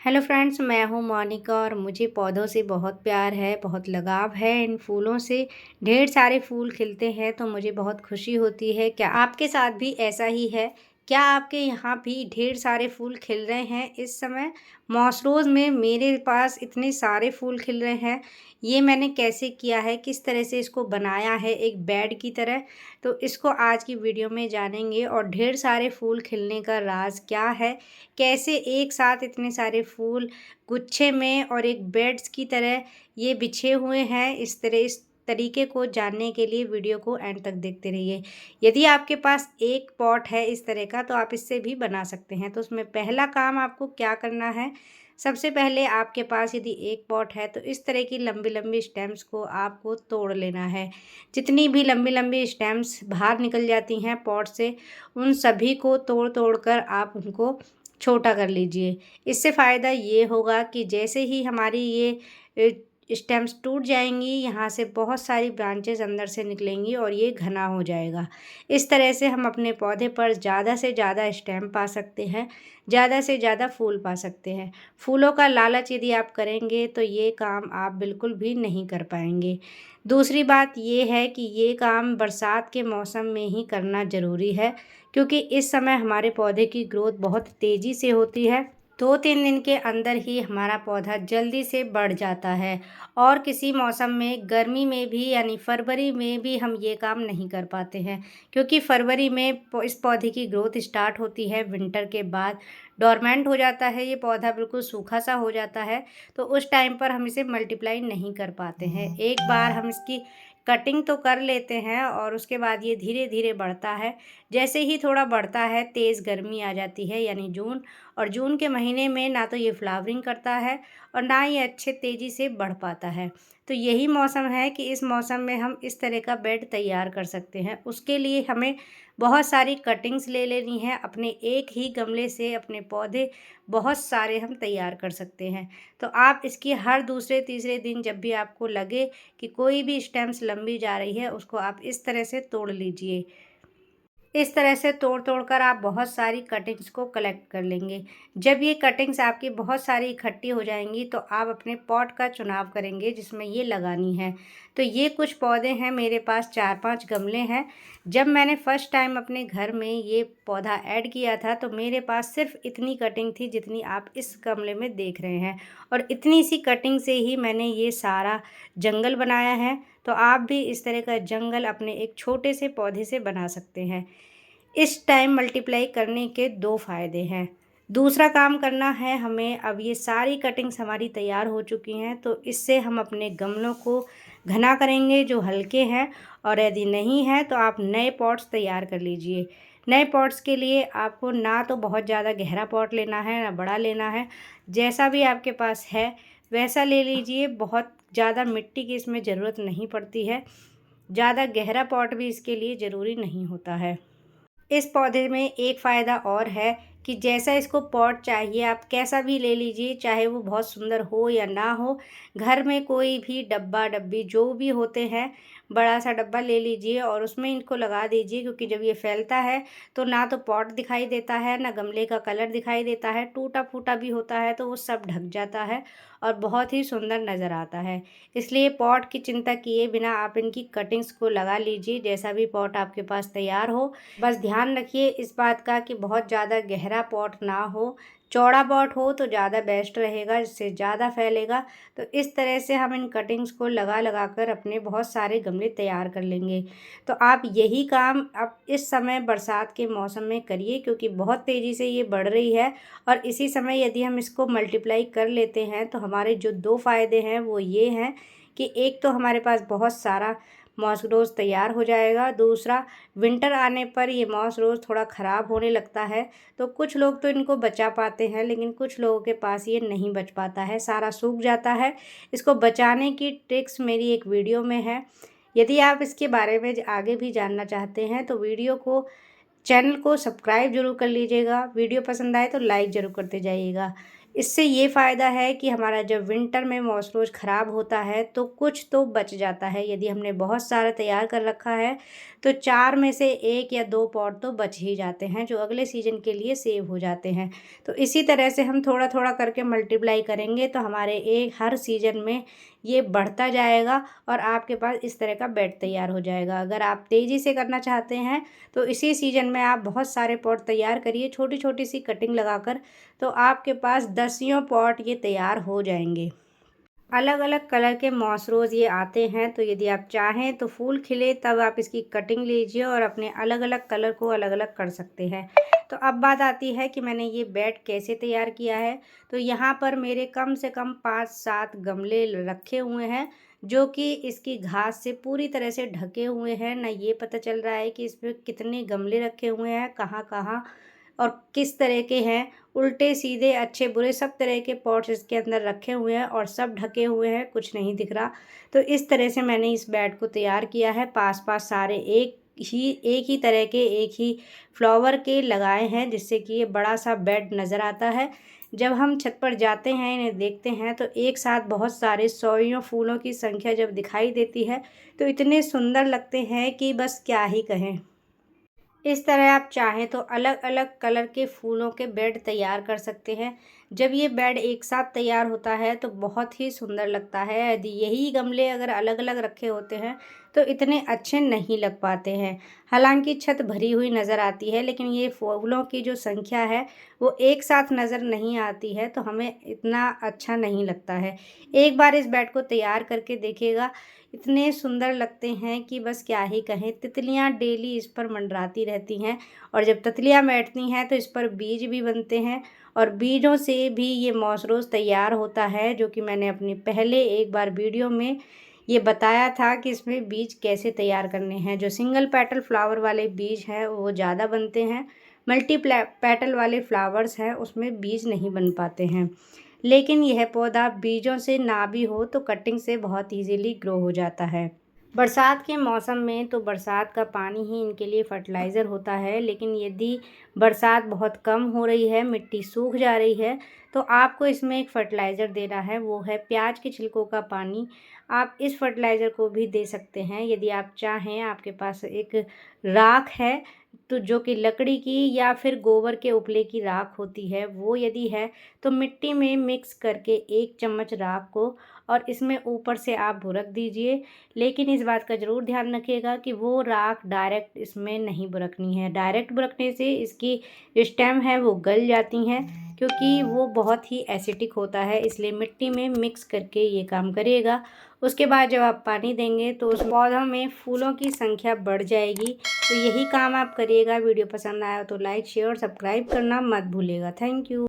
Hello friends, मैं हूँ मोनिका और मुझे पौधों से बहुत प्यार है, बहुत लगाव है इन फूलों से। ढेर सारे फूल खिलते हैं तो मुझे बहुत खुशी होती है। क्या आपके साथ भी ऐसा ही है? क्या आपके यहाँ भी ढेर सारे फूल खिल रहे हैं इस समय? मॉसरोज़ में मेरे पास इतने सारे फूल खिल रहे हैं। ये मैंने कैसे किया है, किस तरह से इसको बनाया है एक बेड की तरह, तो इसको आज की वीडियो में जानेंगे। और ढेर सारे फूल खिलने का राज क्या है, कैसे एक साथ इतने सारे फूल गुच्छे में और एक बेड्स की तरह ये बिछे हुए हैं, इस तरीके को जानने के लिए वीडियो को एंड तक देखते रहिए। यदि आपके पास एक पॉट है इस तरह का तो आप इससे भी बना सकते हैं। तो उसमें पहला काम आपको क्या करना है, सबसे पहले आपके पास यदि एक पॉट है तो इस तरह की लंबी लंबी स्टेम्स को आपको तोड़ लेना है। जितनी भी लंबी लंबी स्टेम्स बाहर निकल जाती हैं पॉट से, उन सभी को तोड़ तोड़ कर आप उनको छोटा कर लीजिए। इससे फ़ायदा ये होगा कि जैसे ही हमारी ये स्टेम्स टूट जाएँगी, यहाँ से बहुत सारी ब्रांचेज़ अंदर से निकलेंगी और ये घना हो जाएगा। इस तरह से हम अपने पौधे पर ज़्यादा से ज़्यादा स्टेम पा सकते हैं, ज़्यादा से ज़्यादा फूल पा सकते हैं। फूलों का लालच यदि आप करेंगे तो ये काम आप बिल्कुल भी नहीं कर पाएँगे। दूसरी बात ये है कि ये काम बरसात के मौसम में ही करना ज़रूरी है, क्योंकि इस समय हमारे पौधे की ग्रोथ बहुत तेज़ी से होती है। 2-3 दिन के अंदर ही हमारा पौधा जल्दी से बढ़ जाता है और किसी मौसम में, गर्मी में भी यानी फरवरी में भी हम ये काम नहीं कर पाते हैं, क्योंकि फरवरी में इस पौधे की ग्रोथ स्टार्ट होती है। विंटर के बाद डोरमेंट हो जाता है ये पौधा, बिल्कुल सूखा सा हो जाता है। तो उस टाइम पर हम इसे मल्टीप्लाई नहीं कर पाते हैं। एक बार हम इसकी कटिंग तो कर लेते हैं और उसके बाद ये धीरे धीरे बढ़ता है। जैसे ही थोड़ा बढ़ता है, तेज़ गर्मी आ जाती है यानी जून, और जून के महीने में ना तो ये फ्लावरिंग करता है और ना ये अच्छे तेज़ी से बढ़ पाता है। तो यही मौसम है कि इस मौसम में हम इस तरह का बेड तैयार कर सकते हैं। उसके लिए हमें बहुत सारी कटिंग्स ले लेनी है। अपने एक ही गमले से अपने पौधे बहुत सारे हम तैयार कर सकते हैं। तो आप इसकी हर दूसरे तीसरे दिन जब भी आपको लगे कि कोई भी स्टेम्स लंबी जा रही है, उसको आप इस तरह से तोड़ लीजिए। इस तरह से तोड़-तोड़ कर आप बहुत सारी कटिंग्स को कलेक्ट कर लेंगे। जब ये कटिंग्स आपकी बहुत सारी इकट्ठी हो जाएँगी तो आप अपने पॉट का चुनाव करेंगे जिसमें ये लगानी है। तो ये कुछ पौधे हैं, मेरे पास 4-5 गमले हैं। जब मैंने फर्स्ट टाइम अपने घर में ये पौधा ऐड किया था तो मेरे पास सिर्फ़ इतनी कटिंग थी जितनी आप इस गमले में देख रहे हैं, और इतनी सी कटिंग से ही मैंने ये सारा जंगल बनाया है। तो आप भी इस तरह का जंगल अपने एक छोटे से पौधे से बना सकते हैं। इस टाइम मल्टीप्लाई करने के 2 फ़ायदे हैं। दूसरा काम करना है हमें, अब ये सारी कटिंग्स हमारी तैयार हो चुकी हैं, तो इससे हम अपने गमलों को घना करेंगे जो हल्के हैं, और यदि नहीं है तो आप नए पॉट्स तैयार कर लीजिए। नए पॉट्स के लिए आपको ना तो बहुत ज़्यादा गहरा पॉट लेना है, ना बड़ा लेना है। जैसा भी आपके पास है वैसा ले लीजिए। बहुत ज़्यादा मिट्टी की इसमें ज़रूरत नहीं पड़ती है। ज़्यादा गहरा पॉट भी इसके लिए ज़रूरी नहीं होता है। इस पौधे में एक फ़ायदा और है कि जैसा इसको पॉट चाहिए आप कैसा भी ले लीजिए, चाहे वो बहुत सुंदर हो या ना हो। घर में कोई भी डब्बा डब्बी जो भी होते हैं, बड़ा सा डब्बा ले लीजिए और उसमें इनको लगा दीजिए, क्योंकि जब ये फैलता है तो ना तो पॉट दिखाई देता है, ना गमले का कलर दिखाई देता है। टूटा फूटा भी होता है तो वो सब ढक जाता है और बहुत ही सुंदर नज़र आता है। इसलिए पॉट की चिंता किए बिना आप इनकी कटिंग्स को लगा लीजिए, जैसा भी पॉट आपके पास तैयार हो। बस ध्यान रखिए इस बात का कि बहुत ज़्यादा गहरा पॉट ना हो, चौड़ा पॉट हो तो ज़्यादा बेस्ट रहेगा, जिससे ज़्यादा फैलेगा। तो इस तरह से हम इन कटिंग्स को लगा लगा कर अपने बहुत सारे गमले तैयार कर लेंगे। तो आप यही काम अब इस समय बरसात के मौसम में करिए, क्योंकि बहुत तेज़ी से ये बढ़ रही है। और इसी समय यदि हम इसको मल्टीप्लाई कर लेते हैं तो हमारे जो 2 फ़ायदे हैं वो ये हैं कि एक तो हमारे पास बहुत सारा मॉस रोज़ तैयार हो जाएगा। दूसरा, विंटर आने पर ये मॉस रोज़ थोड़ा ख़राब होने लगता है, तो कुछ लोग तो इनको बचा पाते हैं, लेकिन कुछ लोगों के पास ये नहीं बच पाता है, सारा सूख जाता है। इसको बचाने की ट्रिक्स मेरी एक वीडियो में है। यदि आप इसके बारे में आगे भी जानना चाहते हैं तो चैनल को सब्सक्राइब ज़रूर कर लीजिएगा। वीडियो पसंद आए तो लाइक ज़रूर करते जाइएगा। इससे ये फ़ायदा है कि हमारा जब विंटर में मॉसरोज ख़राब होता है तो कुछ तो बच जाता है। यदि हमने बहुत सारा तैयार कर रखा है तो 4 में से 1 या 2 पॉट तो बच ही जाते हैं, जो अगले सीज़न के लिए सेव हो जाते हैं। तो इसी तरह से हम थोड़ा-थोड़ा करके मल्टीप्लाई करेंगे तो हमारे एक हर सीज़न में ये बढ़ता जाएगा और आपके पास इस तरह का बेड तैयार हो जाएगा। अगर आप तेज़ी से करना चाहते हैं तो इसी सीज़न में आप बहुत सारे पॉट तैयार करिए, छोटी-छोटी सी कटिंग लगाकर, तो आपके पास दसियों पॉट ये तैयार हो जाएंगे। अलग-अलग कलर के मॉस रोज़ ये आते हैं, तो यदि आप चाहें तो फूल खिले तब आप इसकी कटिंग लीजिए और अपने अलग-अलग कलर को अलग-अलग कर सकते हैं। तो अब बात आती है कि मैंने ये बेड कैसे तैयार किया है। तो यहाँ पर मेरे कम से कम 5-7 गमले रखे हुए हैं, जो कि इसकी घास से पूरी तरह से ढके हुए हैं। ना ये पता चल रहा है कि इसमें कितने गमले रखे हुए हैं, कहाँ-कहाँ और किस तरह के हैं। उल्टे सीधे अच्छे बुरे सब तरह के पॉट्स इसके अंदर रखे हुए हैं और सब ढके हुए हैं, कुछ नहीं दिख रहा। तो इस तरह से मैंने इस बेड को तैयार किया है। पास-पास सारे एक ही तरह के, एक ही फ्लावर के लगाए हैं, जिससे कि ये बड़ा-सा बेड नज़र आता है। जब हम छत पर जाते हैं, इन्हें देखते हैं, तो एक साथ बहुत सारे सौयों फूलों की संख्या जब दिखाई देती है, तो इतने सुंदर लगते हैं कि बस क्या ही कहें। इस तरह आप चाहें तो अलग-अलग कलर के फूलों के बेड तैयार कर सकते हैं। जब ये बेड एक साथ तैयार होता है तो बहुत ही सुंदर लगता है। यदि यही गमले अगर अलग-अलग रखे होते हैं तो इतने अच्छे नहीं लग पाते हैं। हालाँकि छत भरी हुई नज़र आती है, लेकिन ये फूलों की जो संख्या है वो एक साथ नज़र नहीं आती है, तो हमें इतना अच्छा नहीं लगता है। एक बार इस बेड को तैयार करके देखिएगा, इतने सुंदर लगते हैं कि बस क्या ही कहें। तितलियाँ डेली इस पर मंडराती रहती हैं और जब तितलियाँ बैठती हैं तो इस पर बीज भी बनते हैं और बीजों से भी ये मॉस तैयार होता है, जो कि मैंने अपनी पहले एक बार वीडियो में ये बताया था कि इसमें बीज कैसे तैयार करने हैं। जो सिंगल पेटल फ्लावर वाले बीज हैं वो ज़्यादा बनते हैं, मल्टी पेटल वाले फ्लावर्स हैं उसमें बीज नहीं बन पाते हैं। लेकिन यह पौधा बीजों से ना भी हो तो कटिंग से बहुत इजीली ग्रो हो जाता है। बरसात के मौसम में तो बरसात का पानी ही इनके लिए फर्टिलाइज़र होता है, लेकिन यदि बरसात बहुत कम हो रही है, मिट्टी सूख जा रही है, तो आपको इसमें एक फर्टिलाइज़र देना है, वो है प्याज के छिलकों का पानी। आप इस फर्टिलाइज़र को भी दे सकते हैं यदि आप चाहें। आपके पास एक राख है तो जो कि लकड़ी की या फिर गोबर के उपले की राख होती है, वो यदि है तो मिट्टी में मिक्स करके 1 चम्मच राख को और इसमें ऊपर से आप बुरक दीजिए। लेकिन इस बात का ज़रूर ध्यान रखिएगा कि वो राख डायरेक्ट इसमें नहीं बुरकनी है। डायरेक्ट बुरकने से इसकी जो स्टेम है वो गल जाती हैं, क्योंकि वो बहुत ही एसिडिक होता है, इसलिए मिट्टी में मिक्स करके ये काम करिएगा। उसके बाद जब आप पानी देंगे तो उस पौधों में फूलों की संख्या बढ़ जाएगी। तो यही काम आप करिएगा। वीडियो पसंद आया तो लाइक, शेयर और सब्सक्राइब करना मत भूलिएगा। Thank you.